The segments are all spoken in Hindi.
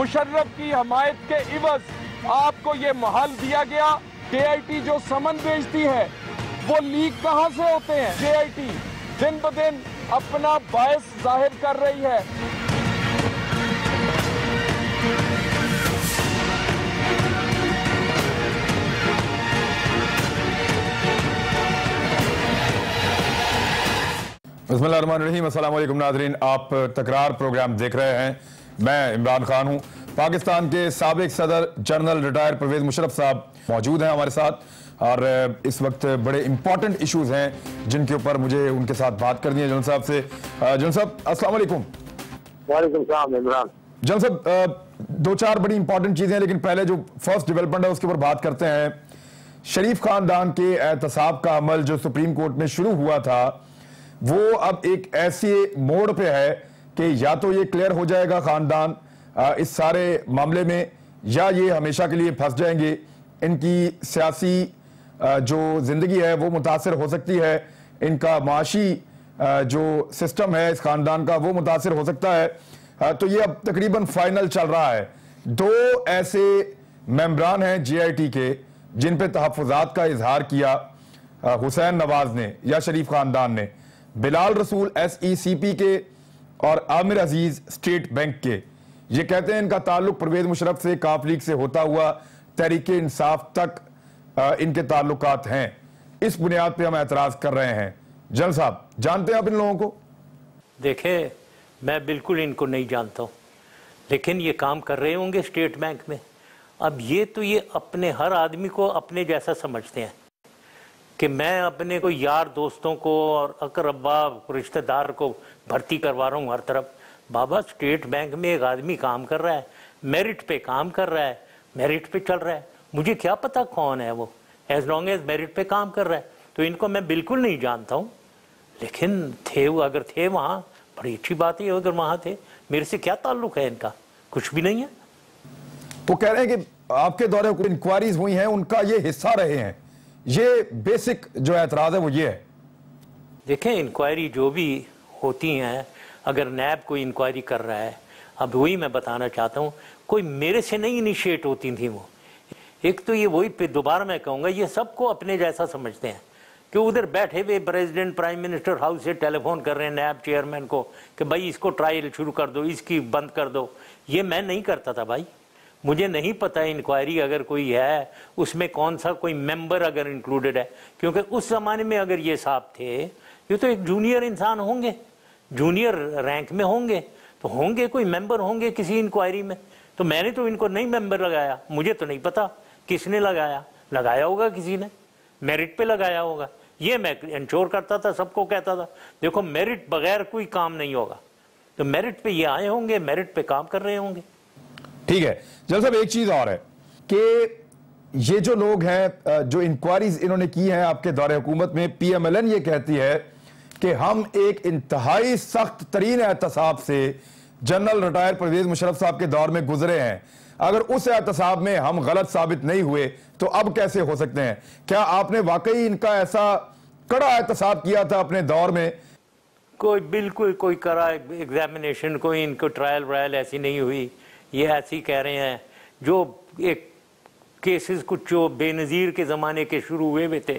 मुशर्रफ की हमायत के इवज आपको ये महल दिया गया। JIT जो समन भेजती है वो लीक कहां से होते हैं? JIT दिन ब दिन अपना बायस जाहिर कर रही है। बिस्मिल्लाहिर्रहमानिर्रहीम। अस्सलाम वालेकुम नाज़रीन, आप तकरार प्रोग्राम देख रहे हैं। मैं इमरान खान हूं। पाकिस्तान के साबिक सदर जनरल रिटायर परवेज मुशर्रफ साहब मौजूद हैं हमारे साथ और इस वक्त बड़े इंपॉर्टेंट इश्यूज हैं जिनके ऊपर मुझे उनके साथ बात करनी है। जनरल साहब से, जनरल साहब अस्सलाम वालेकुम। वालेकुम सलाम इमरान। जनरल साहब, दो चार बड़ी इंपॉर्टेंट चीजें हैं, लेकिन पहले जो फर्स्ट डेवलपमेंट है उसके ऊपर बात करते हैं। शरीफ खानदान के एहतसाब का अमल जो सुप्रीम कोर्ट में शुरू हुआ था वो अब एक ऐसे मोड़ पे है कि या तो ये क्लियर हो जाएगा खानदान इस सारे मामले में, या ये हमेशा के लिए फंस जाएंगे। इनकी सियासी जो जिंदगी है वो मुतासर हो सकती है, इनका माशी जो सिस्टम है इस खानदान का वो मुतासर हो सकता है। तो ये अब तकरीबन फाइनल चल रहा है। दो ऐसे मेंबरान हैं JIT के जिन पे तहफ़्फ़ुज़ात का इजहार किया हुसैन नवाज ने या शरीफ खानदान ने, बिलाल रसूल SECP के और आमिर अजीज स्टेट बैंक के। ये कहते हैं इनका ताल्लुक परवेज मुशर्रफ से, काफ लीग से होता हुआ तहरीक इंसाफ तक इनके ताल्लुकात हैं। इस बुनियाद पे हम एतराज कर रहे हैं। जनरल साहब, जानते हैं आप इन लोगों को? देखें, मैं बिल्कुल इनको नहीं जानता हूँ, लेकिन ये काम कर रहे होंगे स्टेट बैंक में। अब ये अपने हर आदमी को अपने जैसा समझते हैं कि मैं अपने को यार दोस्तों को और अकरबा रिश्तेदार को भर्ती करवा रहा हूँ हर तरफ। बाबा, स्टेट बैंक में एक आदमी काम कर रहा है, मेरिट पे काम कर रहा है, मेरिट पे चल रहा है। मुझे क्या पता कौन है वो, एज लॉन्ग एज मेरिट पे काम कर रहा है। तो इनको मैं बिल्कुल नहीं जानता हूँ, लेकिन थे वो, अगर थे वहाँ बड़ी अच्छी बात है। अगर वहाँ थे, मेरे से क्या ताल्लुक है इनका? कुछ भी नहीं है। तो कह रहे हैं कि आपके दौरे को इंक्वायरीज हुई हैं, उनका ये हिस्सा रहे हैं। ये बेसिक जो एतराज है वो ये है। देखें, इंक्वायरी जो भी होती हैं, अगर नैब कोई इंक्वायरी कर रहा है, अब वही मैं बताना चाहता हूँ, कोई मेरे से नहीं इनिशिएट होती थी वो। एक तो ये वही पे दोबारा मैं कहूँगा, ये सबको अपने जैसा समझते हैं कि उधर बैठे हुए प्रेसिडेंट प्राइम मिनिस्टर हाउस से टेलीफोन कर रहे हैं नैब चेयरमैन को कि भाई इसको ट्रायल शुरू कर दो, इसकी बंद कर दो। ये मैं नहीं करता था भाई, मुझे नहीं पता इंक्वायरी अगर कोई है उसमें कौन सा कोई मेंबर अगर इंक्लूडेड है, क्योंकि उस ज़माने में अगर ये साहब थे, ये तो एक जूनियर इंसान होंगे, जूनियर रैंक में होंगे, तो होंगे कोई मेंबर होंगे किसी इंक्वायरी में। तो मैंने तो इनको नहीं मेंबर लगाया, मुझे तो नहीं पता किसने लगाया होगा किसी ने, मेरिट पे लगाया होगा। ये मैं इंश्योर करता था, सबको कहता था देखो मेरिट बगैर कोई काम नहीं होगा। तो मेरिट पे ये आए होंगे, मेरिट पे काम कर रहे होंगे। ठीक है जनरल साहब, एक चीज और है कि ये जो लोग हैं जो इंक्वायरीज इन्होंने की हैं आपके दौरे हुकूमत में, PMLN ये कहती है कि हम एक इंतहाई सख्त तरीन एहतसाब से जनरल रिटायर परवेज मुशर्रफ साहब के दौर में गुजरे हैं। अगर उस एहतसाब में हम गलत साबित नहीं हुए तो अब कैसे हो सकते हैं? क्या आपने वाकई इनका ऐसा कड़ा एहतसाब किया था अपने दौर में? कोई बिल्कुल कोई कड़ा एग्जामिनेशन, कोई इनको ट्रायल व्रायल ऐसी नहीं हुई। ये ऐसे ही कह रहे हैं। जो एक केसेस कुछ जो बेनज़ीर के ज़माने के शुरू हुए हुए थे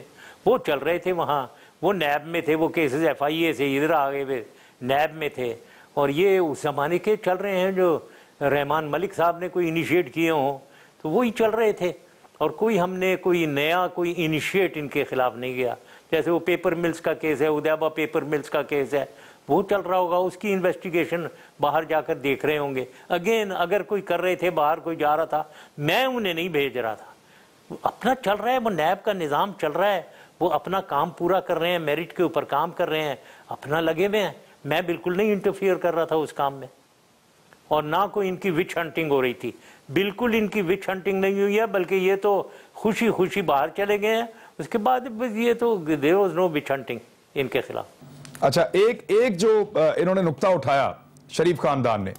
वो चल रहे थे वहाँ, वो नैब में थे। वो केसेस FIA से इधर आ गए हुए नैब में थे, और ये उस ज़माने के चल रहे हैं जो रहमान मलिक साहब ने कोई इनिशिएट किए हों, तो वही चल रहे थे। और कोई हमने कोई नया कोई इनिशिएट इनके खिलाफ नहीं किया। जैसे वो पेपर मिल्स का केस है, उदयबा पेपर मिल्स का केस है, वो चल रहा होगा, उसकी इन्वेस्टिगेशन बाहर जाकर देख रहे होंगे। अगेन अगर कोई कर रहे थे, बाहर कोई जा रहा था, मैं उन्हें नहीं भेज रहा था। अपना चल रहा है, वो नैब का निज़ाम चल रहा है, वो अपना काम पूरा कर रहे हैं, मेरिट के ऊपर काम कर रहे हैं, अपना लगे हुए हैं। मैं बिल्कुल नहीं इंटरफियर कर रहा था उस काम में, और ना कोई इनकी विच हंटिंग हो रही थी। बिल्कुल इनकी विच हंटिंग नहीं हुई है, बल्कि ये तो खुशी खुशी बाहर चले गए हैं। उसके बाद ये तो there was no witch hunting इनके खिलाफ। अच्छा, एक जो इन्होंने नुक्ता उठाया शरीफ खानदान ने,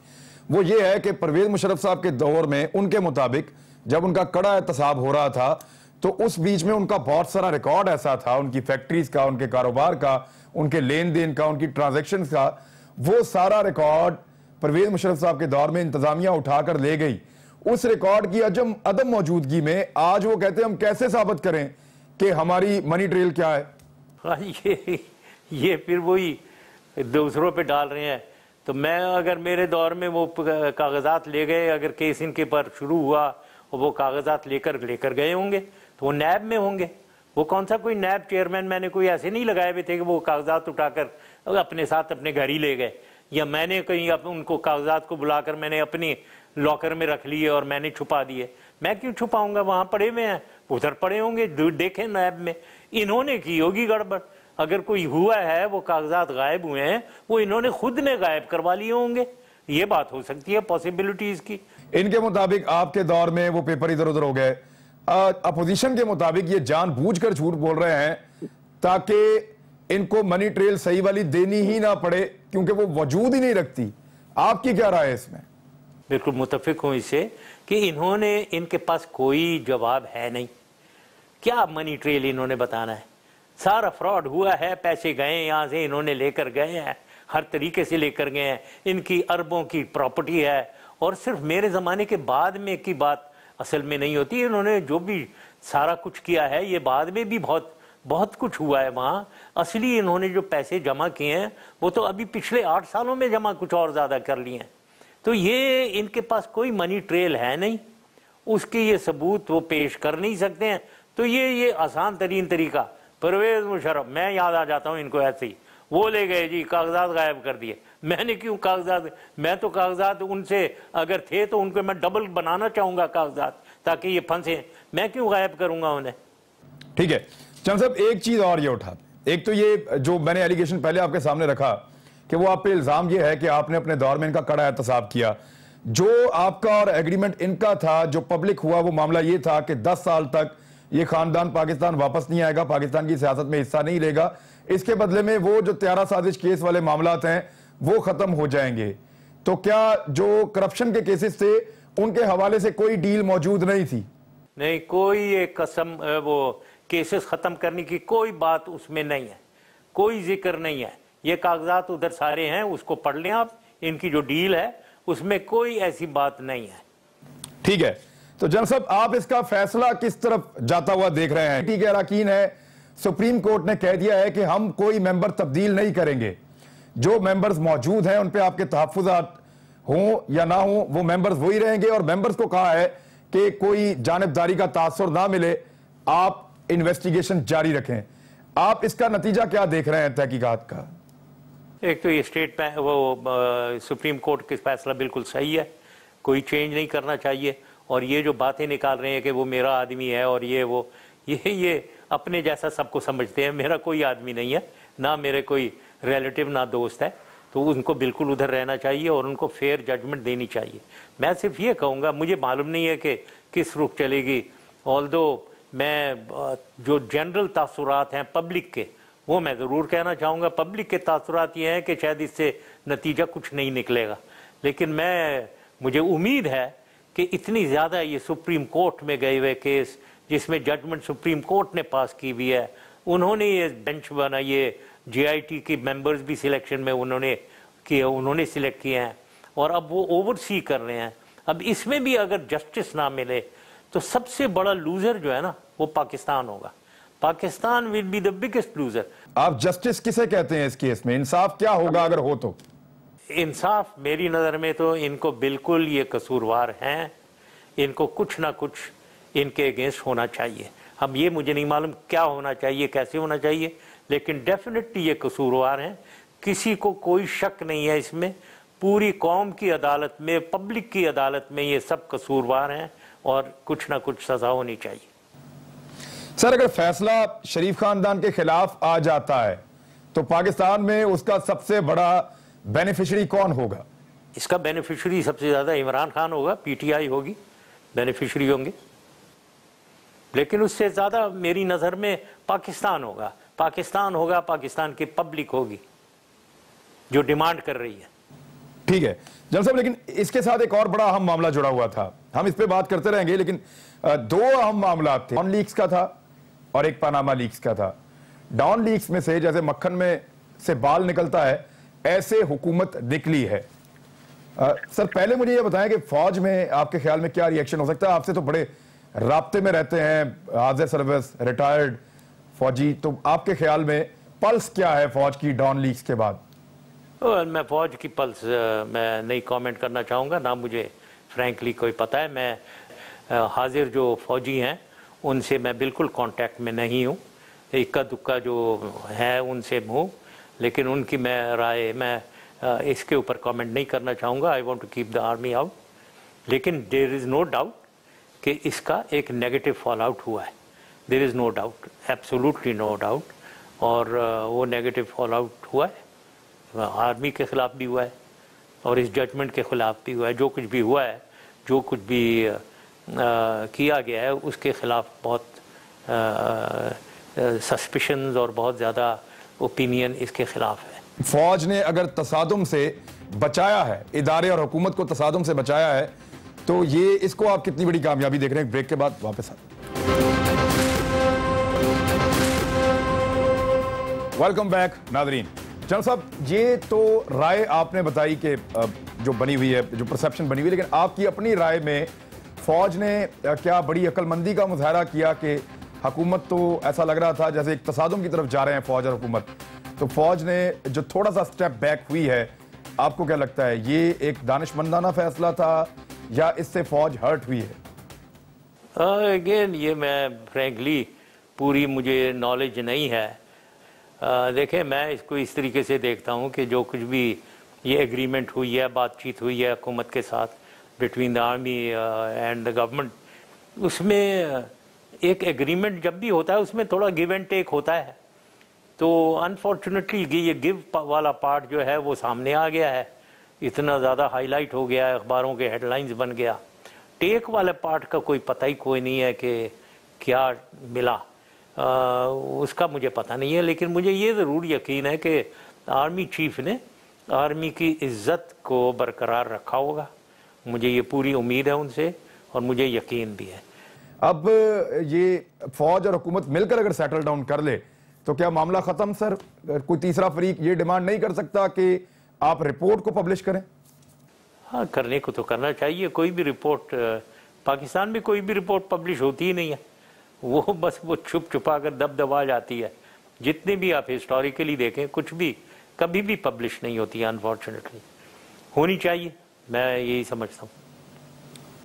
वो ये है कि परवेज मुशर्रफ साहब के दौर में उनके मुताबिक जब उनका कड़ा एहतसाब हो रहा था तो उस बीच में उनका बहुत सारा रिकॉर्ड ऐसा था, उनकी फैक्ट्रीज का, उनके कारोबार का, उनके लेन देन का, उनकी ट्रांजैक्शंस का, वो सारा रिकॉर्ड परवेज मुशर्रफ साहब के दौर में इंतजामिया उठाकर ले गई, उस रिकॉर्ड की अदम मौजूदगी में आज वो कहते हैं हम कैसे साबित करें कि हमारी मनी ट्रेल क्या है? हाँ, ये फिर वही दूसरों पे डाल रहे हैं। तो मैं अगर मेरे दौर में वो कागजात ले गए, अगर केस इनके पर शुरू हुआ और वो कागजात लेकर गए होंगे तो वो नैब में होंगे। वो कौन सा कोई नैब चेयरमैन मैंने कोई ऐसे नहीं लगाए हुए थे कि वो कागजात उठाकर अपने साथ अपने घर ही ले गए, या मैंने कहीं उनको कागजात को बुलाकर मैंने अपनी लॉकर में रख लिए और मैंने छुपा दिए। मैं क्यों छुपाऊंगा? वहां पड़े हुए हैं, उधर पड़े होंगे, देखें नैब में। इन्होंने की होगी गड़बड़। अगर कोई हुआ है, वो कागजात गायब हुए हैं, वो इन्होंने खुद ने गायब करवा लिए होंगे। ये बात हो सकती है, पॉसिबिलिटीज की। इनके मुताबिक आपके दौर में वो पेपर इधर उधर हो गए। अपोजिशन के मुताबिक ये जानबूझकर झूठ बोल रहे हैं ताकि इनको मनी ट्रेल सही वाली देनी ही ना पड़े, क्योंकि वो वजूद ही नहीं रखती। आपकी क्या राय है इसमें? बिल्कुल मुतफिक हूं इससे कि इनके पास कोई जवाब है नहीं। क्या मनी ट्रेल इन्होंने बताना है? सारा फ्रॉड हुआ है, पैसे गए यहां से, इन्होंने लेकर गए हैं, हर तरीके से लेकर गए हैं। इनकी अरबों की प्रॉपर्टी है, और सिर्फ मेरे ज़माने के बाद में की बात असल में नहीं होती। इन्होंने जो भी सारा कुछ किया है, ये बाद में भी बहुत कुछ हुआ है वहाँ। असली इन्होंने जो पैसे जमा किए हैं वो तो अभी पिछले 8 सालों में जमा कुछ और ज़्यादा कर लिए हैं। तो ये इनके पास कोई मनी ट्रेल है नहीं, उसके ये सबूत वो पेश कर नहीं सकते हैं। तो ये आसान तरीन तरीका, परवेज मुशर्रफ, मैं याद आ जाता हूँ इनको ऐसे ही, वो ले गए जी, कागजात गायब कर दिए। मैंने क्यों कागजात? मैं तो कागजात उनसे अगर थे तो उनको मैं डबल बनाना चाहूंगा कागजात, ताकि ये फंसे। मैं क्यों गायब करूंगा उन्हें? ठीक है चंद साहब, एक चीज और ये उठा, एक तो ये जो मैंने एलिगेशन पहले आपके सामने रखा कि वो आप पे इल्जाम ये है कि आपने अपने दौर में इनका कड़ा एहतसाब किया। जो आपका और एग्रीमेंट इनका था, जो पब्लिक हुआ, वो मामला ये था कि 10 साल तक ये खानदान पाकिस्तान वापस नहीं आएगा, पाकिस्तान की सियासत में हिस्सा नहीं लेगा। इसके बदले में वो जो त्यारा साजिश केस वाले मामलात हैं वो खत्म हो जाएंगे। तो क्या जो करप्शन के केसेस थे उनके हवाले से कोई डील मौजूद नहीं थी? नहीं, कोई एक कसम वो केसेस खत्म करने की कोई बात उसमें नहीं है, कोई जिक्र नहीं है। ये कागजात उधर सारे हैं, उसको पढ़ लें आप। इनकी जो डील है उसमें कोई ऐसी बात नहीं है। ठीक है, तो जनरल साहब आप इसका फैसला किस तरफ जाता हुआ देख रहे हैं? ठीक है, अरकान है, सुप्रीम कोर्ट ने कह दिया है कि हम कोई मेंबर तब्दील नहीं करेंगे, जो मेंबर्स मौजूद हैं उन पे आपके तहफ्फुज़ात हों या ना हों, वो मेंबर्स वही रहेंगे। और मेंबर्स को कहा है कि कोई जानिबदारी का तासुर ना मिले, आप इन्वेस्टिगेशन जारी रखें। आप इसका नतीजा क्या देख रहे हैं तहकीकात का? एक तो ये सुप्रीम कोर्ट का फैसला बिल्कुल सही है, कोई चेंज नहीं करना चाहिए। और ये जो बातें निकाल रहे हैं कि वो मेरा आदमी है और ये अपने जैसा सबको समझते हैं। मेरा कोई आदमी नहीं है, ना मेरे कोई रिलेटिव, ना दोस्त है। तो उनको बिल्कुल उधर रहना चाहिए और उनको फेयर जजमेंट देनी चाहिए। मैं सिर्फ ये कहूँगा, मुझे मालूम नहीं है कि किस रुख चलेगी। ऑल्दो मैं जो जनरल तासुरात हैं पब्लिक के, वो मैं ज़रूर कहना चाहूँगा। पब्लिक के तासुरात ये हैं कि शायद इससे नतीजा कुछ नहीं निकलेगा, लेकिन मुझे उम्मीद है कि इतनी ज़्यादा ये सुप्रीम कोर्ट में गए हुए केस, जिसमें जजमेंट सुप्रीम कोर्ट ने पास की हुई है, उन्होंने ये बेंच बनाई, ये JIT की मेंबर्स भी सिलेक्शन में उन्होंने सिलेक्ट किए हैं और अब वो ओवरसी कर रहे हैं। अब इसमें भी अगर जस्टिस ना मिले तो सबसे बड़ा लूजर जो है ना, वो पाकिस्तान होगा। Pakistan will be the biggest loser. आप जस्टिस किसे कहते हैं इस केस में? इंसाफ क्या होगा अगर हो तो? इंसाफ मेरी नज़र में तो इनको बिल्कुल ये कसूरवार हैं, इनको कुछ ना कुछ इनके अगेंस्ट होना चाहिए। हम ये मुझे नहीं मालूम क्या होना चाहिए, कैसे होना चाहिए, लेकिन डेफिनेटली ये कसूरवार हैं। किसी को कोई शक नहीं है इसमें। पूरी कौम की अदालत में, पब्लिक की अदालत में ये सब कसूरवार हैं और कुछ ना कुछ सजा होनी चाहिए। सर, अगर फैसला शरीफ खानदान के खिलाफ आ जाता है तो पाकिस्तान में उसका सबसे बड़ा बेनिफिशियरी कौन होगा? इसका बेनिफिशियरी सबसे ज्यादा इमरान खान होगा, PTI होगी, बेनिफिशियरी होंगे। लेकिन उससे ज्यादा मेरी नजर में पाकिस्तान होगा। पाकिस्तान की पब्लिक होगी जो डिमांड कर रही है। ठीक है जनरल साहब, लेकिन इसके साथ एक और बड़ा अहम मामला जुड़ा हुआ था। हम इस पे बात करते रहेंगे, लेकिन 2 अहम मामला थे। डॉन लीक्स का था और एक पनामा लीक्स का था। डॉन लीक्स में से जैसे मक्खन में से बाल निकलता है, ऐसे हुकूमत निकली है। सर पहले मुझे ये बताएं कि फौज में आपके ख्याल में क्या रिएक्शन हो सकता है? आपसे तो बड़े राब्ते में रहते हैं, हाजिर सर्विस, रिटायर्ड फौजी, तो आपके ख्याल में पल्स क्या है फौज की डॉन लीग्स के बाद? मैं फौज की पल्स मैं नहीं कमेंट करना चाहूँगा, ना मुझे फ्रैंकली कोई पता है। मैं हाजिर जो फौजी हैं उनसे मैं बिल्कुल कांटेक्ट में नहीं हूँ, इक्का दुक्का जो है उनसे हूँ, लेकिन उनकी मैं राय मैं इसके ऊपर कमेंट नहीं करना चाहूँगा। I want to keep the army out, लेकिन देयर इज़ नो डाउट कि इसका एक नेगेटिव फॉल आउट हुआ है। There is no doubt, absolutely no doubt. और वो नेगेटिव फॉल आउट हुआ है, आर्मी के ख़िलाफ़ भी हुआ है और इस जजमेंट के ख़िलाफ़ भी हुआ है। जो कुछ भी हुआ है, जो कुछ भी किया गया है, उसके ख़िलाफ़ बहुत सस्पिशंस और बहुत ज़्यादा ओपिनियन इसके ख़िलाफ़ है। फौज ने अगर तसादुम से बचाया है, इदारे और हुकूमत को तसादुम से बचाया है, तो ये इसको आप कितनी बड़ी कामयाबी देख रहे हैं? ब्रेक के बाद वापस आते। Welcome back Nadreen. जनरल साहब, ये तो राय आपने बताई कि जो बनी हुई है, जो परसेप्शन बनी हुई है, लेकिन आपकी अपनी राय में फौज ने क्या बड़ी अक्लमंदी का मुजाहरा किया कि हुकूमत तो ऐसा लग रहा था जैसे एक तसादुम की तरफ जा रहे हैं फौज और हुकूमत, तो फौज ने जो थोड़ा सा स्टेप बैक हुई है, आपको क्या लगता है ये एक दानिशमंदाना फैसला था या इससे फौज हर्ट हुई है? अगेन ये मैं फ्रैंकली पूरी मुझे नॉलेज नहीं है। देखें, मैं इसको इस तरीके से देखता हूँ कि जो कुछ भी ये एग्रीमेंट हुई है, बातचीत हुई है हुकूमत के साथ between the army and the government, उसमें एक एग्रीमेंट जब भी होता है उसमें थोड़ा गिव एंड टेक होता है। तो अनफॉर्चुनेटली ये गिव वाला पार्ट जो है वो सामने आ गया है, इतना ज़्यादा हाईलाइट हो गया है, अखबारों के हेडलाइंस बन गया। टेक वाले पार्ट का कोई पता ही कोई नहीं है कि क्या मिला, उसका मुझे पता नहीं है। लेकिन मुझे ये ज़रूर यकीन है कि आर्मी चीफ ने आर्मी की इज्जत को बरकरार रखा होगा। मुझे ये पूरी उम्मीद है उनसे और मुझे यकीन भी है। अब ये फौज और हुकूमत मिलकर अगर सेटल डाउन कर ले तो क्या मामला खत्म? सर, कोई तीसरा फरीक ये डिमांड नहीं कर सकता कि आप रिपोर्ट को पब्लिश करें? हाँ, करने को तो करना चाहिए। कोई भी रिपोर्ट पाकिस्तान में कोई भी रिपोर्ट पब्लिश होती ही नहीं है, वो बस वो छुप छुपा कर दब दबा जाती है। जितने भी आप हिस्टोरिकली देखें, कुछ भी कभी भी पब्लिश नहीं होती है। अनफॉर्चुनेटली होनी चाहिए, मैं यही समझता हूँ।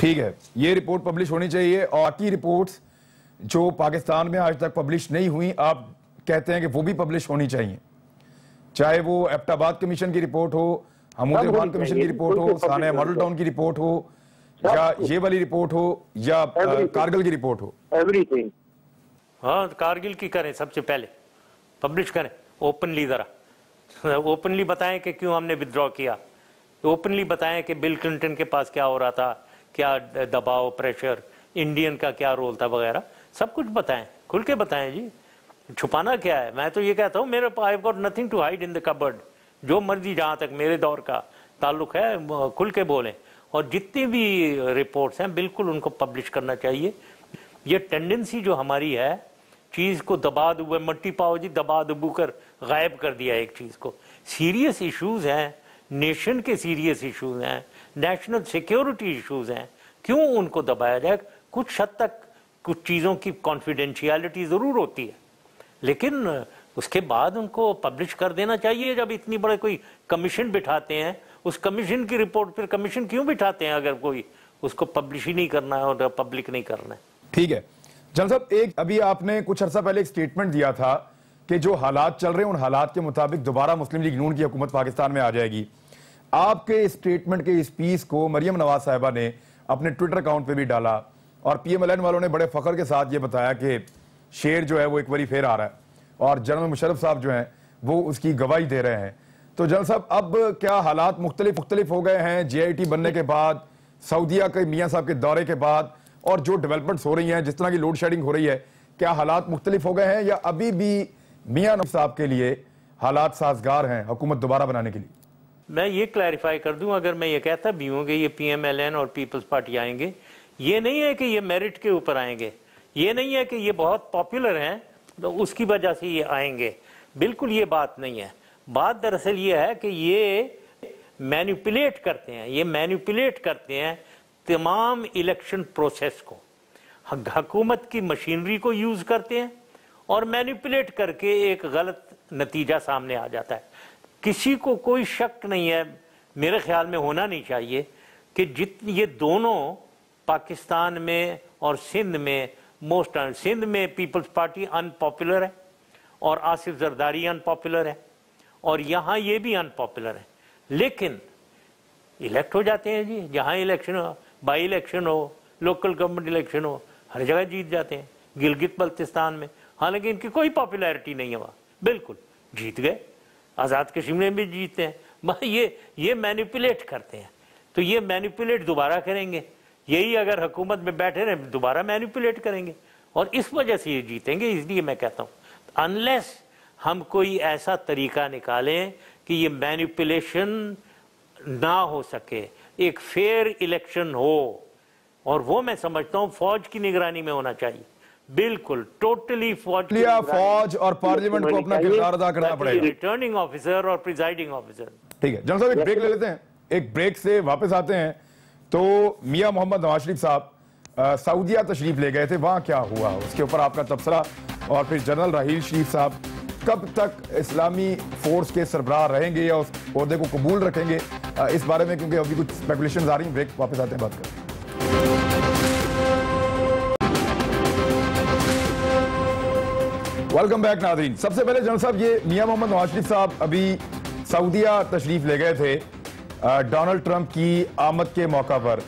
ठीक है, ये रिपोर्ट पब्लिश होनी चाहिए। और बाकी रिपोर्ट्स जो पाकिस्तान में आज तक पब्लिश नहीं हुई, आप कहते हैं कि वो भी पब्लिश होनी चाहिए, चाहे वो एबटाबाद कमीशन की रिपोर्ट हो, हमूद कमीशन की रिपोर्ट हो, सानिया मॉडल टाउन की रिपोर्ट हो, या ये वाली रिपोर्ट हो, या कारगिल की रिपोर्ट हो, एवरीथिंग। हाँ, कारगिल की करें, सबसे पहले पब्लिश करें ओपनली। ज़रा ओपनली बताएं कि क्यों हमने विथड्रॉ किया, ओपनली बताएं कि बिल क्लिंटन के पास क्या हो रहा था, क्या दबाव, प्रेशर, इंडियन का क्या रोल था वगैरह, सब कुछ बताएं, खुल के बताएं जी। छुपाना क्या है? मैं तो ये कहता हूँ, मेरे I have got nothing to hide in the cupboard. जो मर्जी जहाँ तक मेरे दौर का ताल्लुक है, खुल के बोलें। और जितनी भी रिपोर्ट्स हैं बिल्कुल उनको पब्लिश करना चाहिए। ये टेंडेंसी जो हमारी है, चीज़ को दबा दुबा, मट्टी पाओ जी, दबा दुबू कर गायब कर दिया एक चीज़ को। सीरियस इश्यूज हैं, नेशन के सीरियस इश्यूज हैं, नेशनल सिक्योरिटी इश्यूज हैं, क्यों उनको दबाया जाए? कुछ हद तक कुछ चीज़ों की कॉन्फिडेंशियलिटी ज़रूर होती है, लेकिन उसके बाद उनको पब्लिश कर देना चाहिए। जब इतनी बड़े कोई कमीशन बिठाते हैं, उस कमीशन की रिपोर्ट पर कमीशन क्यों बिठाते हैं अगर कोई उसको पब्लिश ही नहीं करना है और पब्लिक नहीं करना है? ठीक है जनरल साहब, एक अभी आपने कुछ अर्सा पहले एक स्टेटमेंट दिया था कि जो हालात चल रहे हैं उन हालात के मुताबिक दोबारा मुस्लिम लीग नून की हुकूमत पाकिस्तान में आ जाएगी। आपके स्टेटमेंट के इस पीस को मरियम नवाज साहिबा ने अपने ट्विटर अकाउंट पे भी डाला और PMLN वालों ने बड़े फख्र के साथ ये बताया कि शेर जो है वो एक बारी फिर आ रहा है और जनरल मुशर्रफ साहब जो हैं वो उसकी गवाही दे रहे हैं। तो जनरल साहब, अब क्या हालात मुख्तलिफ हो गए हैं JIT बनने के बाद, सऊदीया के मियाँ साहब के दौरे के बाद, और जो डेवलपमेंट्स हो रही हैं, जिस तरह की लोड शेडिंग हो रही है, क्या हालात मुख्तलिफ हो गए हैं या अभी भी मियाँ साहब के लिए हालात साजगार हैं हुकूमत दोबारा बनाने के लिए? मैं ये क्लैरिफाई कर दूं, अगर मैं ये कहता भी हूँ कि ये PMLN और पीपल्स पार्टी आएंगे, ये नहीं है कि ये मेरिट के ऊपर आएंगे, ये नहीं है कि ये बहुत पॉपुलर हैं तो उसकी वजह से ये आएंगे, बिल्कुल ये बात नहीं है। बात दरअसल ये है कि ये मैनिपुलेट करते हैं, ये मैनिपुलेट करते हैं तमाम इलेक्शन प्रोसेस को, हुकूमत की मशीनरी को यूज करते हैं और मैनिपुलेट करके एक गलत नतीजा सामने आ जाता है। किसी को कोई शक नहीं है, मेरे ख्याल में होना नहीं चाहिए कि ये दोनों पाकिस्तान में और सिंध में सिंध में पीपल्स पार्टी अनपॉपुलर है और आसिफ जरदारी अनपॉपुलर है और यहाँ ये भी अनपॉपुलर है, लेकिन इलेक्ट हो जाते हैं जी। जहाँ इलेक्शन हो, बाई इलेक्शन हो, लोकल गवर्नमेंट इलेक्शन हो, हर जगह जीत जाते हैं। गिलगित बल्तिस्तान में हालांकि इनकी कोई पॉपुलैरिटी नहीं है, वहाँ बिल्कुल जीत गए। आज़ाद कश्मीर में भी जीतते हैं। ये मैनिपुलेट करते हैं, तो ये मैनिपुलेट दोबारा करेंगे। यही अगर हुकूमत में बैठे रहे दोबारा मैनिपुलेट करेंगे और इस वजह से ये जीतेंगे। इसलिए मैं कहता हूँ अनलेस हम कोई ऐसा तरीका निकालें कि ये मैनिपुलेशन ना हो सके, एक फेयर इलेक्शन हो, और वो मैं समझता हूँ फौज की निगरानी में होना चाहिए, बिल्कुल टोटली फौज और पार्लियामेंट को अपना किरदार अदा करना पड़ेगा, रिटर्निंग ऑफिसर और प्रिजाइडिंग ऑफिसर। ठीक है जनरल साहब, एक ब्रेक ले लेते हैं। एक ब्रेक से वापस आते हैं तो मियां मोहम्मद नवाज शरीफ साहब सऊदीया तशरीफ ले गए थे, वहां क्या हुआ उसके ऊपर आपका तबसरा, और फिर जनरल राहील शरीफ साहब कब तक इस्लामी फोर्स के सरबराह रहेंगे या उस ओहदे को कबूल रखेंगे, इस बारे में क्योंकि अभी कुछ स्पेकुलेशंस आ रही हैं। ब्रेक वापस आते हैं, बात करें। वेलकम बैक नाज़रीन। सबसे पहले जनरल साहब, ये मियां मोहम्मद नवाज शरीफ साहब अभी सऊदीया तशरीफ ले गए थे डोनाल्ड ट्रंप की आमद के मौका पर।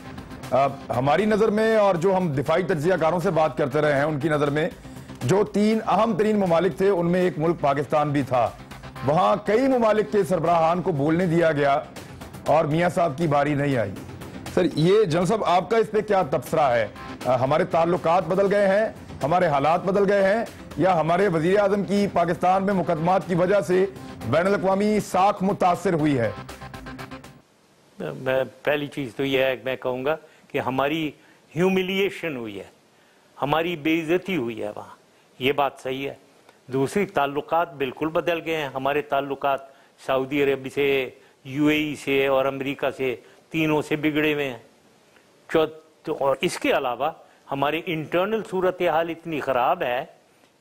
हमारी नज़र में और जो हम दिफाई तज्जियाकारों से बात करते रहे हैं उनकी नज़र में जो 3 अहम तरीन ममालिक थे उनमें एक मुल्क पाकिस्तान भी था। वहां कई ममालिक के सरबराहान को बोलने दिया गया और मियां साहब की बारी नहीं आई। सर, ये जनरल साहब आपका इस पे क्या तबसरा है? हमारे ताल्लुकात बदल गए हैं, हमारे हालात बदल गए हैं, या हमारे वजीर आजम की पाकिस्तान में मुकदमात की वजह से बैनुल अक़वामी साख मुतासिर हुई है? पहली चीज तो यह है, मैं कहूँगा कि हमारी ह्यूमिलिएशन हुई है, हमारी बेइज्जती हुई है वहाँ, ये बात सही है। दूसरी, ताल्लुकात बिल्कुल बदल गए हैं। हमारे ताल्लुकात सऊदी अरब से, यूएई से और अमेरिका से, तीनों से बिगड़े हुए हैं। और इसके अलावा हमारी इंटरनल सूरत हाल इतनी ख़राब है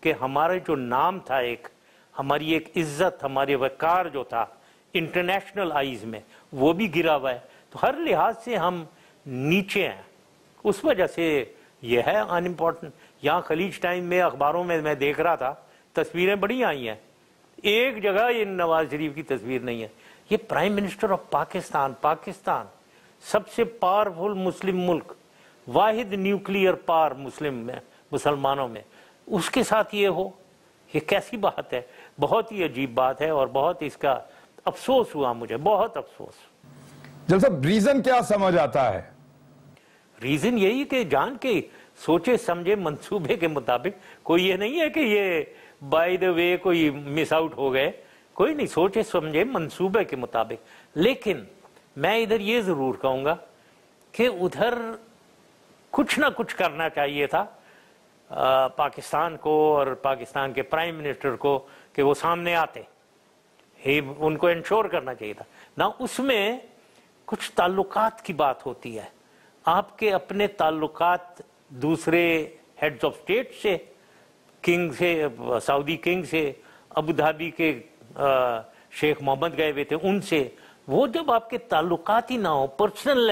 कि हमारा जो नाम था, हमारी एक इज्जत, हमारे वकार जो था इंटरनेशनल आइज में, वो भी गिरा हुआ है। तो हर लिहाज से हम नीचे हैं, उस वजह से यह है अनइम्पॉर्टेंट। यहाँ खलीज टाइम में अखबारों में मैं देख रहा था, तस्वीरें बड़ी आई हैं, एक जगह ये नवाज शरीफ की तस्वीर नहीं है। ये प्राइम मिनिस्टर ऑफ पाकिस्तान सबसे पावरफुल मुस्लिम मुल्क, वाहिद न्यूक्लियर पावर मुसलमानों में, उसके साथ ये हो, ये कैसी बात है? बहुत ही अजीब बात है और बहुत इसका अफसोस हुआ मुझे, बहुत अफसोस। जब सब रीजन क्या समझ आता है? रीजन यही कि जान के सोचे समझे मंसूबे के मुताबिक, कोई ये नहीं है कि ये बाय द वे कोई मिस आउट हो गए, कोई नहीं, सोचे समझे मंसूबे के मुताबिक। लेकिन मैं इधर ये जरूर कहूंगा कि उधर कुछ ना कुछ करना चाहिए था पाकिस्तान को और पाकिस्तान के प्राइम मिनिस्टर को कि वो सामने आते ही, उनको इंश्योर करना चाहिए था ना। उसमें कुछ ताल्लुकात की बात होती है, आपके अपने ताल्लुकात दूसरे हेड्स ऑफ स्टेट से, किंग से, सऊदी किंग से, अबू धाबी के शेख मोहम्मद गए हुए थे उनसे, वो जब आपके ताल्लुकात ही ना हो, पर्सनल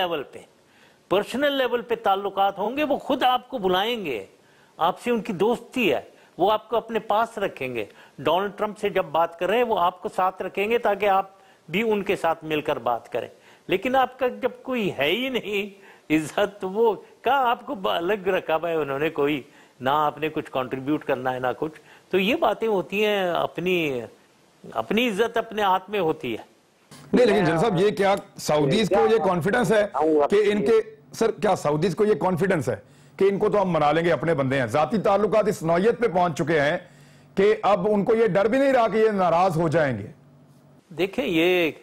लेवल पे ताल्लुकात होंगे, वो खुद आपको बुलाएंगे, आपसे उनकी दोस्ती है, वो आपको अपने पास रखेंगे। डोनाल्ड ट्रंप से जब बात कर रहे हैं वो आपको साथ रखेंगे ताकि आप भी उनके साथ मिलकर बात करें। लेकिन आपका जब कोई है ही नहीं इज्जत, तो वो कहाँ आपको अलग रखा हुआ है उन्होंने, कोई ना आपने कुछ कंट्रीब्यूट करना है ना कुछ। तो ये बातें होती हैं, अपनी इज्जत अपने हाथ में होती है। नहीं, लेकिन जनरल साहब, ये क्या सऊदीज को ये कॉन्फिडेंस है कि इनके, सर क्या सऊदीज को ये कॉन्फिडेंस है कि इनको तो हम मना लेंगे, अपने बंदे हैं, जाती ताल्लुकात इस नौयत पे पहुंच चुके हैं कि अब उनको ये डर भी नहीं रहा कि ये नाराज हो जाएंगे? देखें, ये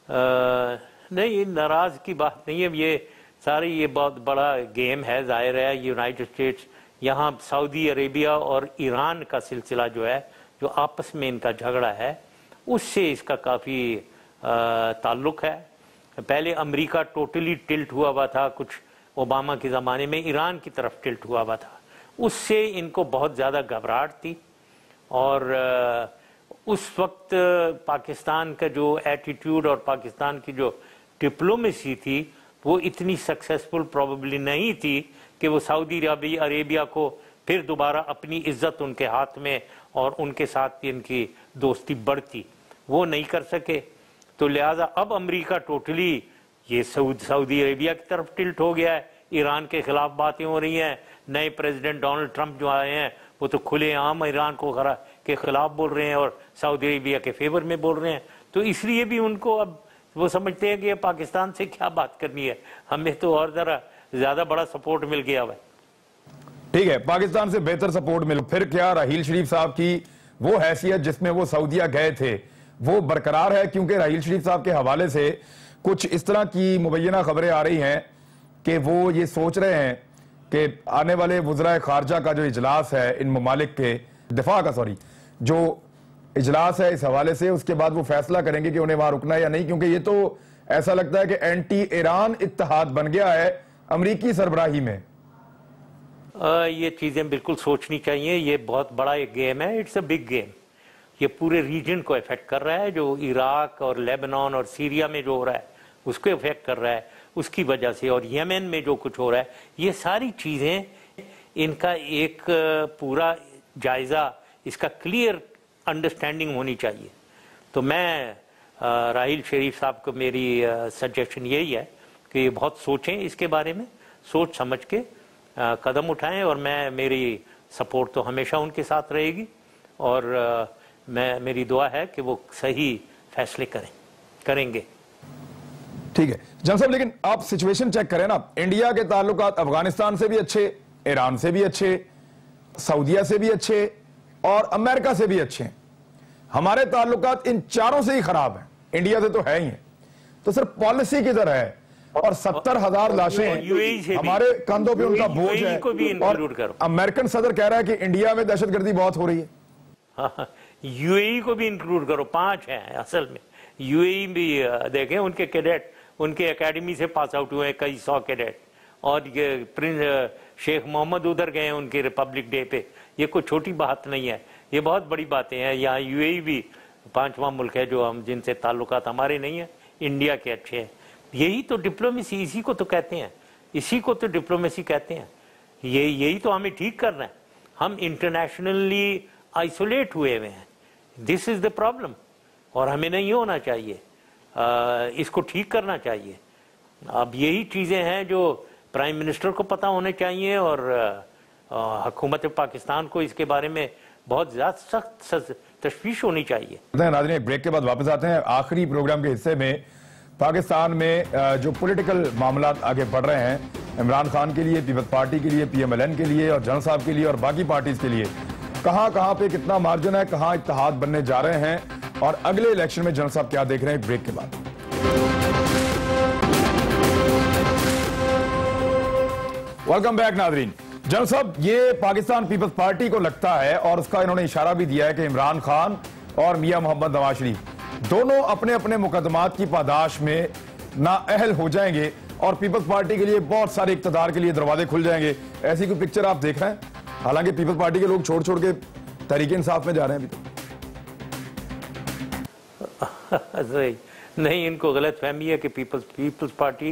नहीं, नाराज की बात नहीं है, ये सारी ये बहुत बड़ा गेम है। जाहिर है यूनाइटेड स्टेट्स, यहाँ सऊदी अरेबिया और ईरान का सिलसिला जो है, जो आपस में इनका झगड़ा है, उससे इसका काफ़ी ताल्लुक है। पहले अमेरिका टोटली टिल्ट हुआ था, कुछ ओबामा के ज़माने में ईरान की तरफ टिल्ट हुआ था, उससे इनको बहुत ज़्यादा घबराहट थी। और उस वक्त पाकिस्तान का जो एटीट्यूड और पाकिस्तान की जो डिप्लोमेसी थी वो इतनी सक्सेसफुल प्रोबेबली नहीं थी कि वो सऊदी अरेबिया को फिर दोबारा अपनी इज्जत उनके हाथ में और उनके साथ इनकी दोस्ती बढ़ती, वो नहीं कर सके। तो लिहाजा अब अमेरिका टोटली ये सऊदी अरेबिया की तरफ टिल्ट हो गया है, ईरान के खिलाफ बातें हो रही हैं। नए प्रेसिडेंट डोनाल्ड ट्रंप जो आए हैं वो तो खुलेआम ईरान के खिलाफ बोल रहे हैं और सऊदी अरेबिया के फेवर में बोल रहे हैं। तो इसलिए भी उनको अब वो समझते हैं कि पाकिस्तान से क्या बात करनी है, हमें तो और जरा ज्यादा बड़ा सपोर्ट मिल गया है। ठीक है, पाकिस्तान से बेहतर सपोर्ट मिल, फिर क्या राहील शरीफ साहब की वो हैसियत जिसमें वो सऊदीया गए थे वो बरकरार है? क्योंकि राहील शरीफ साहब के हवाले से कुछ इस तरह की मुबैना खबरें आ रही हैं कि वो ये सोच रहे हैं कि आने वाले वज़राए खारजा का जो इजलास है इन ममालिक के दिफा का जो इजलास है इस हवाले से, उसके बाद वो फैसला करेंगे कि उन्हें वहां रुकना है या नहीं। क्योंकि ये तो ऐसा लगता है कि एंटी ईरान इत्तेहाद बन गया है अमरीकी सरबराही में। ये चीज़ें बिल्कुल सोचनी चाहिए, ये बहुत बड़ा एक गेम है, इट्स अ बिग गेम। ये पूरे रीजन को इफेक्ट कर रहा है, जो इराक और लेबनान और सीरिया में जो हो रहा है उसको इफेक्ट कर रहा है उसकी वजह से, और यमन में जो कुछ हो रहा है, ये सारी चीज़ें इनका एक पूरा जायज़ा, इसका क्लियर अंडरस्टैंडिंग होनी चाहिए। तो मैं राहील शरीफ साहब को मेरी सजेशन यही है कि ये बहुत सोचें इसके बारे में, सोच समझ के कदम उठाएं, और मेरी सपोर्ट तो हमेशा उनके साथ रहेगी, और मेरी दुआ है कि वो सही फैसले करेंगे। ठीक है जनाब साहब, लेकिन आप सिचुएशन चेक करें ना, इंडिया के ताल्लुकात अफगानिस्तान से भी अच्छे, ईरान से भी अच्छे, सऊदीया से भी अच्छे और अमेरिका से भी अच्छे हैं। हमारे ताल्लुकात इन चारों से ही खराब हैं, इंडिया से तो है ही है। तो सिर्फ पॉलिसी किधर है, और 70,000 लाशें हमारे कंधों पे उनका बोझ है, और अमेरिकन सदर कह रहा है कि इंडिया में दहशतगर्दी बहुत हो रही है। यूएई को भी इंक्लूड करो, 5 हैं असल में। यूएई भी देखें, उनके कैडेट उनके एकेडमी से पास आउट हुए कई 100 कैडेट, और ये प्रिंस शेख मोहम्मद उधर गए उनके रिपब्लिक डे पे। ये कोई छोटी बात नहीं है, ये बहुत बड़ी बातें हैं। यहाँ यूएई भी 5वां मुल्क है जो हम जिनसे ताल्लुकात हमारे नहीं है, इंडिया के अच्छे हैं। यही तो डिप्लोमेसी, इसी को तो कहते हैं, इसी को तो डिप्लोमेसी कहते हैं। यही तो हमें ठीक करना है। हम इंटरनेशनली आइसोलेट हुए हुए हैं, दिस इज द प्रॉब्लम, और हमें नहीं होना चाहिए, इसको ठीक करना चाहिए। अब यही चीज़ें हैं जो प्राइम मिनिस्टर को पता होने चाहिए, और हुकूमत पाकिस्तान को इसके बारे में बहुत ज़्यादा सख्त तशवीश होनी चाहिए। नाज़रीन, ब्रेक के बाद वापस आते हैं। आखिरी प्रोग्राम के हिस्से में पाकिस्तान में जो पॉलिटिकल मामला आगे बढ़ रहे हैं, इमरान खान के लिए, पीपल्स पार्टी के लिए, PMLN के लिए और जन साहब के लिए और बाकी पार्टीज के लिए कहां पे कितना मार्जिन है, कहां इत्तेहाद बनने जा रहे हैं, और अगले इलेक्शन में जन साहब क्या देख रहे हैं, ब्रेक के बाद। वेलकम बैक नाज़रीन। जन साहब, ये पाकिस्तान पीपल्स पार्टी को लगता है, और उसका इन्होंने इशारा भी दिया है कि इमरान खान और मियां मोहम्मद नवाज शरीफ दोनों अपने अपने मुकदमात की पादाश में नाअहल हो जाएंगे, और पीपल्स पार्टी के लिए बहुत सारे इक्तदार के लिए दरवाजे खुल जाएंगे। ऐसी कोई पिक्चर आप देख रहे हैं? हालांकि पीपल्स पार्टी के लोग छोड़ छोड़ के तहरीक इंसाफ में जा रहे हैं अभी तो। नहीं, इनको गलत फहमी है कि पीपल्स पार्टी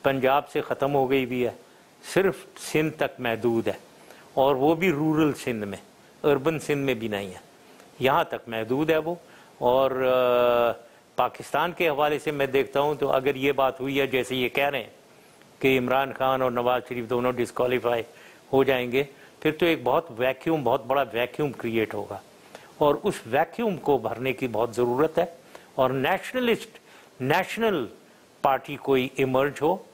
पंजाब से ख़त्म हो गई भी है, सिर्फ सिंध तक महदूद है, और वो भी रूरल सिंध में, अर्बन सिंध में भी नहीं है, यहाँ तक महदूद है वो। और पाकिस्तान के हवाले से मैं देखता हूँ तो अगर ये बात हुई है जैसे ये कह रहे हैं कि इमरान खान और नवाज शरीफ दोनों डिस्क्वालीफाई हो जाएंगे, फिर तो एक बहुत बड़ा वैक्यूम क्रिएट होगा, और उस वैक्यूम को भरने की बहुत ज़रूरत है। और नेशनल पार्टी कोई इमर्ज हो,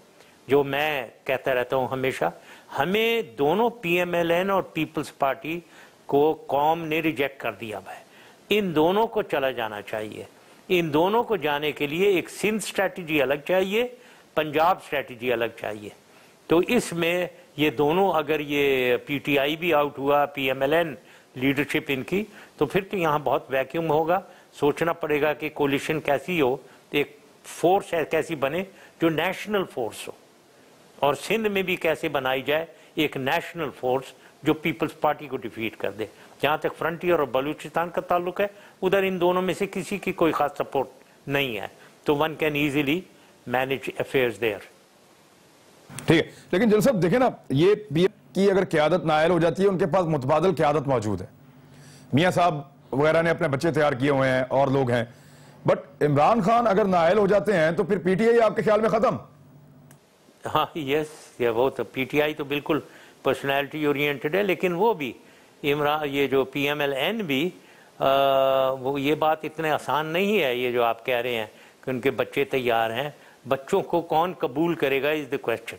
जो मैं कहता रहता हूँ हमेशा, हमें दोनों PMLN और पीपल्स पार्टी को कौम ने रिजेक्ट कर दिया है, इन दोनों को चला जाना चाहिए। इन दोनों को जाने के लिए एक सिंध स्ट्रैटेजी अलग चाहिए, पंजाब स्ट्रैटेजी अलग चाहिए। तो इसमें ये दोनों, अगर ये PTI भी आउट हुआ, PMLN लीडरशिप इनकी, तो फिर तो यहाँ बहुत वैक्यूम होगा। सोचना पड़ेगा कि कोलिशन कैसी हो, एक फोर्स कैसी बने जो नेशनल फोर्स हो, और सिंध में भी कैसे बनाई जाए एक नेशनल फोर्स जो पीपल्स पार्टी को डिफीट कर दे। जहाँ तक फ्रंटियर और बलूचिस्तान का ताल्लुक है, उधर इन दोनों में से किसी की कोई खास सपोर्ट नहीं है, तो one can easily manage affairs there. ठीक है, लेकिन जनरल साहब देखें ना, ये पीएम की अगर क़यादत नाअहल हो जाती है, उनके पास मुतबादल क़यादत मौजूद है, मियाँ साहब वगैरह ने अपने बच्चे तैयार किए हुए हैं और लोग हैं, बट इमरान खान अगर नाअहल हो जाते हैं तो फिर पीटीआई आपके ख्याल में खत्म? हाँ यस, ये वो तो पीटीआई तो बिल्कुल पर्सनैलिटी ओरिएंटेड है, लेकिन वो भी इमरान, ये जो पीएमएलएन भी वो ये बात इतने आसान नहीं है, ये जो आप कह रहे हैं कि उनके बच्चे तैयार हैं, बच्चों को कौन कबूल करेगा इज़ द क्वेश्चन।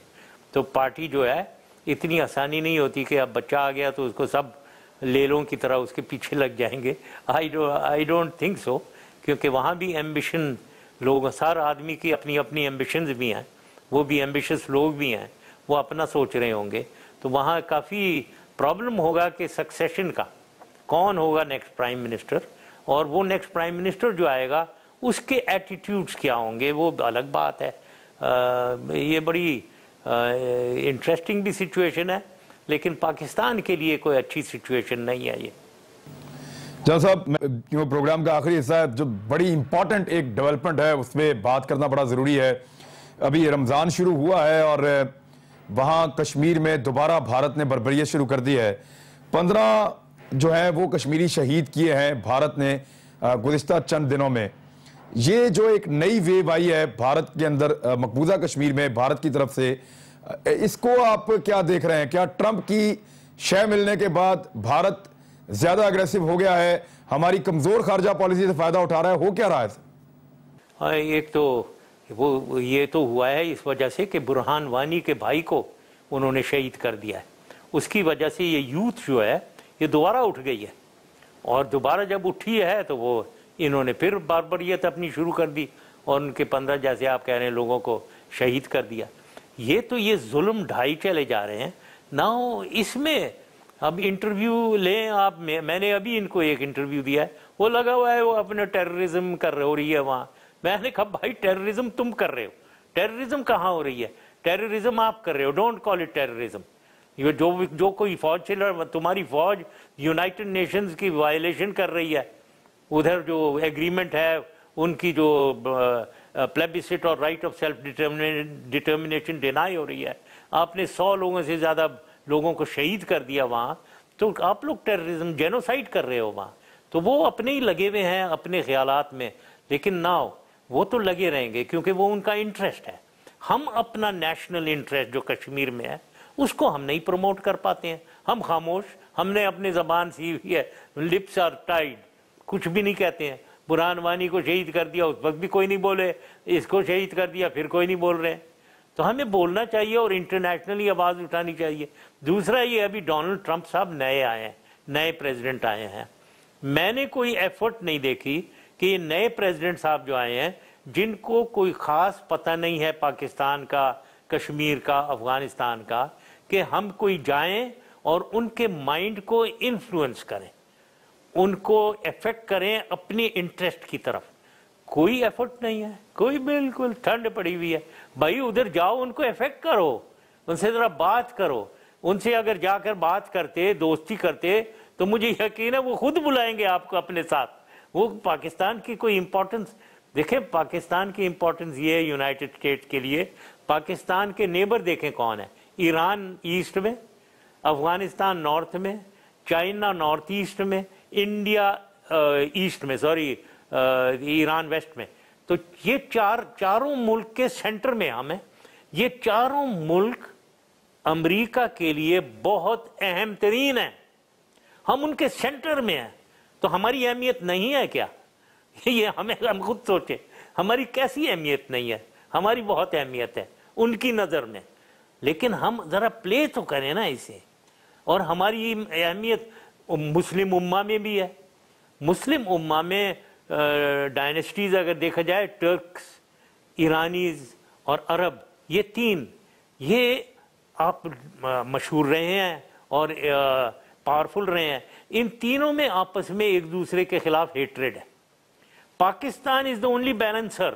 तो पार्टी जो है इतनी आसानी नहीं होती कि अब बच्चा आ गया तो उसको सब लेलों की तरह उसके पीछे लग जाएंगे। आई डोंट थिंक सो, क्योंकि वहाँ भी एम्बिशन लोग, हर आदमी की अपनी अपनी एम्बिशंस भी हैं, वो भी एम्बिशियस लोग भी हैं, वो अपना सोच रहे होंगे, तो वहाँ काफ़ी प्रॉब्लम होगा कि सक्सेशन का कौन होगा नेक्स्ट प्राइम मिनिस्टर, और वो नेक्स्ट प्राइम मिनिस्टर जो आएगा उसके एटीट्यूड्स क्या होंगे, वो अलग बात है। ये बड़ी इंटरेस्टिंग भी सिचुएशन है, लेकिन पाकिस्तान के लिए कोई अच्छी सिचुएशन नहीं है ये। जनरल साहब, क्यों प्रोग्राम का आखिरी हिस्सा है, जो बड़ी इंपॉर्टेंट एक डेवलपमेंट है उसमें बात करना बड़ा ज़रूरी है। अभी रमज़ान शुरू हुआ है और वहाँ कश्मीर में दोबारा भारत ने बर्बरियत शुरू कर दी है। 15 जो है वो कश्मीरी शहीद किए हैं भारत ने गुज़िश्ता चंद दिनों में। ये जो एक नई वेव आई है भारत के अंदर, मकबूजा कश्मीर में भारत की तरफ से, इसको आप क्या देख रहे हैं? क्या ट्रंप की शय मिलने के बाद भारत ज्यादा अग्रेसिव हो गया है, हमारी कमजोर खारजा पॉलिसी से फायदा उठा रहा है, हो क्या रहा है? एक तो वो ये तो हुआ है इस वजह से कि बुरहान वानी के भाई को उन्होंने शहीद कर दिया है, उसकी वजह से ये यूथ जो है ये दोबारा उठ गई है, और दोबारा जब उठी है तो वो इन्होंने फिर बारबरियत अपनी शुरू कर दी और उनके 15 जैसे आप कह रहे हैं लोगों को शहीद कर दिया। ये तो ये जुल्म ढाई चले जा रहे हैं ना। इसमें अब इंटरव्यू लें आप, मैंने अभी इनको एक इंटरव्यू दिया है, वो लगा हुआ है वो अपने टेररिज्म कर हो रही है वहाँ। मैंने कहा भाई टेररिज्म तुम कर रहे हो, टेररिज्म कहाँ हो रही है? टेररिज्म आप कर रहे हो, डोंट कॉल इट टेररिज्म। ये जो कोई फौज चल, तुम्हारी फौज यूनाइटेड नेशंस की वायलेशन कर रही है, उधर जो एग्रीमेंट है उनकी जो प्लेबिसिट और right of self determination deny हो रही है, आपने 100 लोगों से ज़्यादा लोगों को शहीद कर दिया वहाँ, तो आप लोग टेररिज्म जेनोसाइड कर रहे हो वहाँ। तो वो अपने ही लगे हुए हैं अपने ख्यालात में, लेकिन नाउ वो तो लगे रहेंगे क्योंकि वो उनका इंटरेस्ट है। हम अपना नेशनल इंटरेस्ट जो कश्मीर में है उसको हम नहीं प्रमोट कर पाते हैं, हम खामोश, हमने अपनी ज़बान सी हुई है, लिप्स आर टाइड, कुछ भी नहीं कहते हैं। बुरहान वानी को शहीद कर दिया उस वक्त भी कोई नहीं बोले, इसको शहीद कर दिया फिर कोई नहीं बोल रहे हैं। तो हमें बोलना चाहिए और इंटरनेशनली आवाज़ उठानी चाहिए। दूसरा ये अभी डोनाल्ड ट्रंप साहब नए आए हैं, नए प्रेसिडेंट आए हैं, मैंने कोई एफर्ट नहीं देखी कि ये नए प्रेसिडेंट साहब जो आए हैं जिनको कोई ख़ास पता नहीं है पाकिस्तान का, कश्मीर का, अफ़गानिस्तान का, कि हम कोई जाएं और उनके माइंड को इन्फ्लुएंस करें, उनको इफेक्ट करें अपनी इंटरेस्ट की तरफ। कोई एफर्ट नहीं है, कोई, बिल्कुल ठंड पड़ी हुई है। भाई उधर जाओ, उनको इफेक्ट करो, उनसे ज़रा बात करो। उनसे अगर जाकर बात करते, दोस्ती करते, तो मुझे यकीन है वो खुद बुलाएंगे आपको अपने साथ। वो पाकिस्तान की कोई इंपॉर्टेंस, देखें पाकिस्तान की इंपॉर्टेंस ये है यूनाइटेड स्टेट्स के लिए, पाकिस्तान के नेबर देखें कौन है, ईरान ईस्ट में, अफगानिस्तान नॉर्थ में, चाइना नॉर्थ ईस्ट में, इंडिया ईस्ट में, सॉरी ईरान वेस्ट में। तो ये चारों मुल्क के सेंटर में हम हैं। ये चारों मुल्क अमेरिका के लिए बहुत अहम तरीन है, हम उनके सेंटर में हैं। तो हमारी अहमियत नहीं है क्या? ये हम खुद सोचें, हमारी कैसी अहमियत नहीं है? हमारी बहुत अहमियत है उनकी नज़र में, लेकिन हम ज़रा प्ले तो करें ना इसे। और हमारी अहमियत मुस्लिम उम्मा में भी है। मुस्लिम उम्मा में डायनेस्टीज़ अगर देखा जाए, टर्क्स, ईरानीज़ और अरब, ये तीन, ये आप मशहूर रहे हैं और पावरफुल रहे हैं। इन तीनों में आपस में एक दूसरे के खिलाफ हेट्रेड है। Pakistan is the only balancer.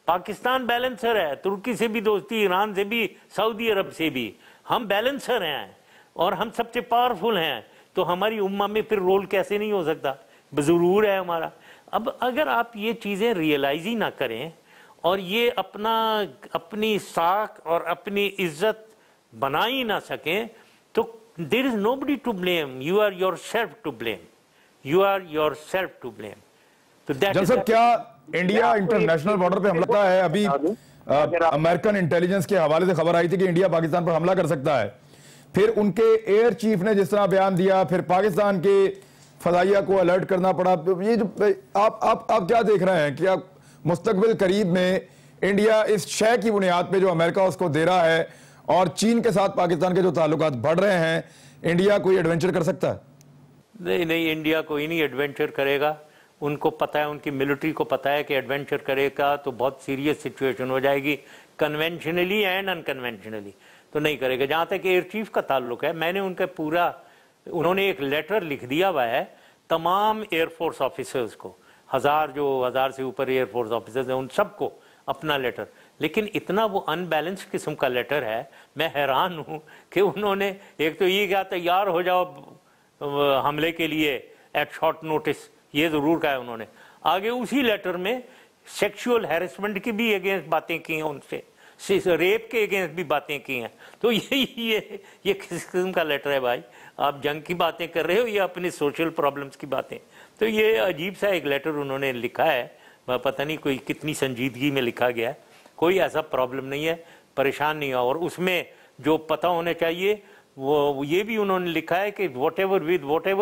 Pakistan balancer है, तुर्की से भी दोस्ती, ईरान से भी, सऊदी अरब से भी, हम बैलेंसर हैं और हम सबसे पावरफुल हैं, तो हमारी उम्मा में फिर रोल कैसे नहीं हो सकता, जरूर है हमारा। अब अगर आप ये चीज़ें रियलाइज ही ना करें और ये अपनी साख और अपनी इज्जत बना ही ना सकें, तो there is nobody to blame, you are yourself to blame, you are yourself to blame. तो जब क्या इंडिया इंटरनेशनल बॉर्डर पे हमला है? अभी अमेरिकन इंटेलिजेंस के हवाले से खबर आई थी कि इंडिया पाकिस्तान पर हमला कर सकता है, फिर उनके एयर चीफ ने जिस तरह बयान दिया, फिर पाकिस्तान के फदाइया को अलर्ट करना पड़ा। ये जो आप क्या देख रहे हैं, क्या मुस्तकबिल करीब में इंडिया इस शय की बुनियाद पे जो अमेरिका उसको दे रहा है और चीन के साथ पाकिस्तान के जो ताल्लुकात बढ़ रहे हैं, इंडिया कोई एडवेंचर कर सकता है? नहीं, इंडिया कोई नहीं एडवेंचर करेगा। उनको पता है, उनकी मिलिट्री को पता है कि एडवेंचर करेगा तो बहुत सीरियस सिचुएशन हो जाएगी, कन्वेंशनली एंड अनकन्वेंशनली, तो नहीं करेगा। जहाँ तक एयर चीफ का ताल्लुक है, मैंने उन्होंने एक लेटर लिख दिया हुआ है तमाम एयरफोर्स ऑफिसर्स को, हजार से ऊपर एयरफोर्स ऑफिसर्स हैं, उन सबको अपना लेटर। लेकिन इतना वो अनबैलेंस्ड किस्म का लेटर है, मैं हैरान हूँ कि उन्होंने एक तो ये क्या तैयार हो जाओ हमले के लिए एट शॉर्ट नोटिस, ये जरूर कहा है उन्होंने। आगे उसी लेटर में सेक्सुअल हैरेसमेंट की भी अगेंस्ट बातें की हैं, उनसे रेप के अगेंस्ट भी बातें की हैं। तो ये किस किस्म का लेटर है भाई? आप जंग की बातें कर रहे हो या अपनी सोशल प्रॉब्लम्स की बातें? तो ये अजीब सा एक लेटर उन्होंने लिखा है, पता नहीं कोई कितनी संजीदगी में लिखा गया है। कोई ऐसा प्रॉब्लम नहीं है, परेशान नहीं हो। और उसमें जो पता होने चाहिए वो ये भी उन्होंने लिखा है कि whatever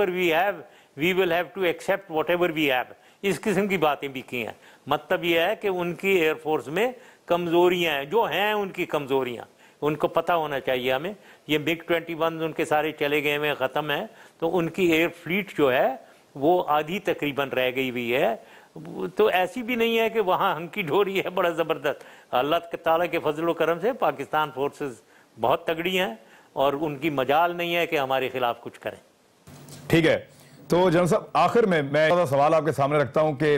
we have we will have to accept whatever we have. इस किस्म की बातें भी की हैं। मतलब ये है कि उनकी एयरफोर्स में कमजोरियां हैं, जो हैं उनकी कमजोरियां, उनको पता होना चाहिए हमें। ये मिग 21 उनके सारे चले गए हैं, ख़त्म है, तो उनकी एयर फ्लीट जो है वो आधी तकरीबन रह गई हुई है। तो ऐसी भी नहीं है कि वहाँ हंकी ढोरी है बड़ा ज़बरदस्त। अल्लाह ताला के फजल करम से पाकिस्तान फोर्सेस बहुत तगड़ी हैं और उनकी मजाल नहीं है कि हमारे खिलाफ कुछ करें। ठीक है, तो जनरल साहब आखिर में मैं सवाल आपके सामने रखता हूं कि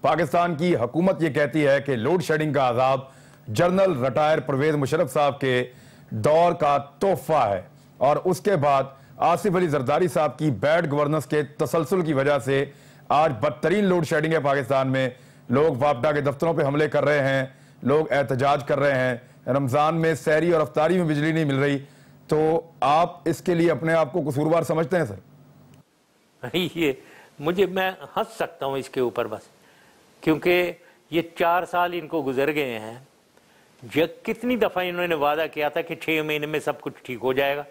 पाकिस्तान की हुकूमत ये कहती है कि लोड शेडिंग का अजाब जनरल रिटायर परवेज मुशर्रफ साहब के दौर का तोहफा है, और उसके बाद आसिफ अली जरदारी साहब की बैड गवर्नेंस के तसलसल की वजह से आज बदतरीन लोड शेडिंग है पाकिस्तान में। लोग वापडा के दफ्तरों पे हमले कर रहे हैं, लोग एहतजाज कर रहे हैं, रमजान में सहरी और अफ्तारी में बिजली नहीं मिल रही। तो आप इसके लिए अपने आप को कसूरवार समझते हैं सर? मैं हंस सकता हूं इसके ऊपर बस, क्योंकि ये 4 साल इनको गुजर गए हैं। कितनी दफा इन्होंने वादा किया था कि 6 महीने में सब कुछ ठीक हो जाएगा,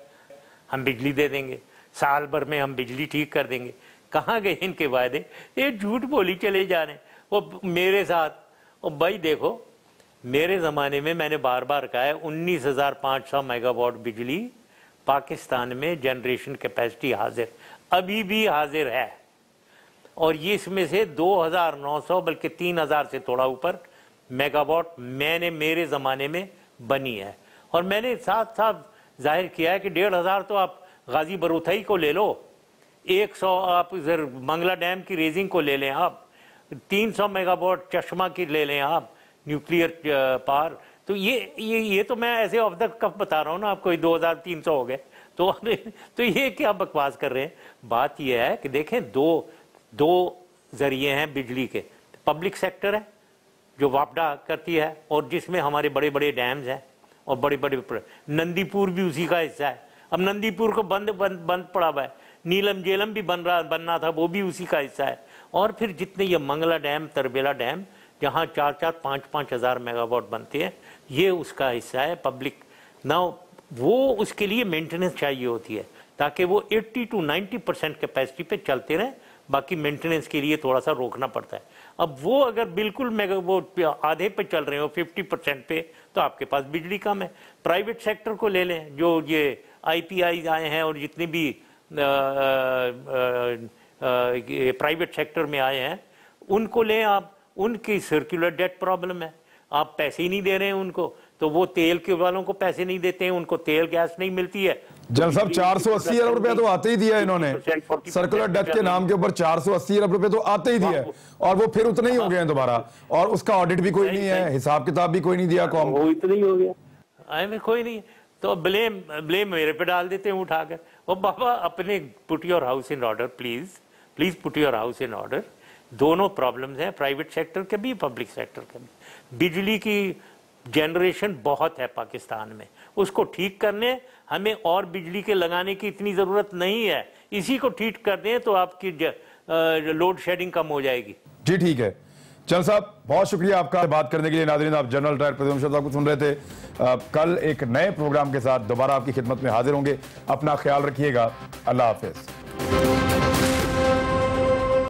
हम बिजली दे देंगे, साल भर में हम बिजली ठीक कर देंगे। कहाँ गए इनके वादे? ये झूठ बोली चले जा रहे हैं। वो मेरे साथ, और भाई देखो, मेरे ज़माने में मैंने बार बार कहा है 19,500 मेगावाट बिजली पाकिस्तान में जनरेशन कैपेसिटी हाजिर, अभी भी हाजिर है। और ये इसमें से 2,900 बल्कि 3,000 से थोड़ा ऊपर मेगावाट मेरे ज़माने में बनी है। और मैंने साथ साथ जाहिर किया है कि 1,500 तो आप गाजी बरूथई को ले लो, 100 आप इधर मंगला डैम की रेजिंग को ले लें, आप 300 मेगावाट चश्मा की ले लें आप, न्यूक्लियर पावर। तो ये तो मैं ऐसे ऑफ द कफ बता रहा हूँ ना आपको, 2,300 हो गए। तो ये क्या बकवास कर रहे हैं? बात ये है कि देखें, दो जरिए हैं बिजली के। पब्लिक सेक्टर है जो वापडा करती है और जिसमें हमारे बड़े बड़े डैम्स हैं और बड़े बड़े नंदीपुर भी उसी का हिस्सा है। अब नंदीपुर को बंद पड़ा हुआ है, नीलम जेलम भी बनना था, वो भी उसी का हिस्सा है। और फिर जितने ये मंगला डैम, तरबेला डैम, जहाँ 4-4, 5-5 हज़ार मेगावाट बनते हैं, ये उसका हिस्सा है पब्लिक। ना वो उसके लिए मेंटेनेंस चाहिए होती है ताकि वो 80 to 90% कैपेसिटी पे चलते रहें, बाकी मेंटेनेंस के लिए थोड़ा सा रोकना पड़ता है। अब वो अगर बिल्कुल वो आधे पे चल रहे हो, 50% पे, तो आपके पास बिजली कम है। प्राइवेट सेक्टर को ले लें, जो ये IPI आए हैं और जितने भी प्राइवेट सेक्टर में आए हैं, उनको लें आप। उनकी सर्कुलर डेट प्रॉब्लम है, आप पैसे ही नहीं दे रहे हैं उनको, तो वो तेल के वालों को पैसे नहीं देते हैं, उनको तेल गैस नहीं मिलती है, जनरल साहब 480 अरब रुपया तो आते ही दिया इन्होंने, सर्कुलर डेथ के नाम के ऊपर 480 अरब रुपए तो आते ही दिया, और वो फिर उतने ही हो गए हैं दोबारा, और उसका ऑडिट भी कोई नहीं है, हिसाब किताब भी कोई नहीं दिया कौम, वो इतना ही हो गया। कोई नहीं, तो ब्लेम मेरे पे डाल देते हैं उठाकर। वो बाबा अपने put your house in order, please put your house in order. दोनों प्रॉब्लम्स हैं, प्राइवेट सेक्टर के भी, पब्लिक सेक्टर के भी। बिजली की जनरेशन बहुत है पाकिस्तान में, उसको ठीक करने, हमें और बिजली के लगाने की इतनी ज़रूरत नहीं है, इसी को ठीक कर दें तो आपकी लोड शेडिंग कम हो जाएगी। जी ठीक है चल साहब, बहुत शुक्रिया आपका बात करने के लिए। नाज़रीन, आप जनरल रिटायर्ड प्रद्युम्न साहब को सुन रहे थे। कल एक नए प्रोग्राम के साथ दोबारा आपकी खिदमत में हाजिर होंगे। अपना ख्याल रखिएगा। अल्लाह हाफिज।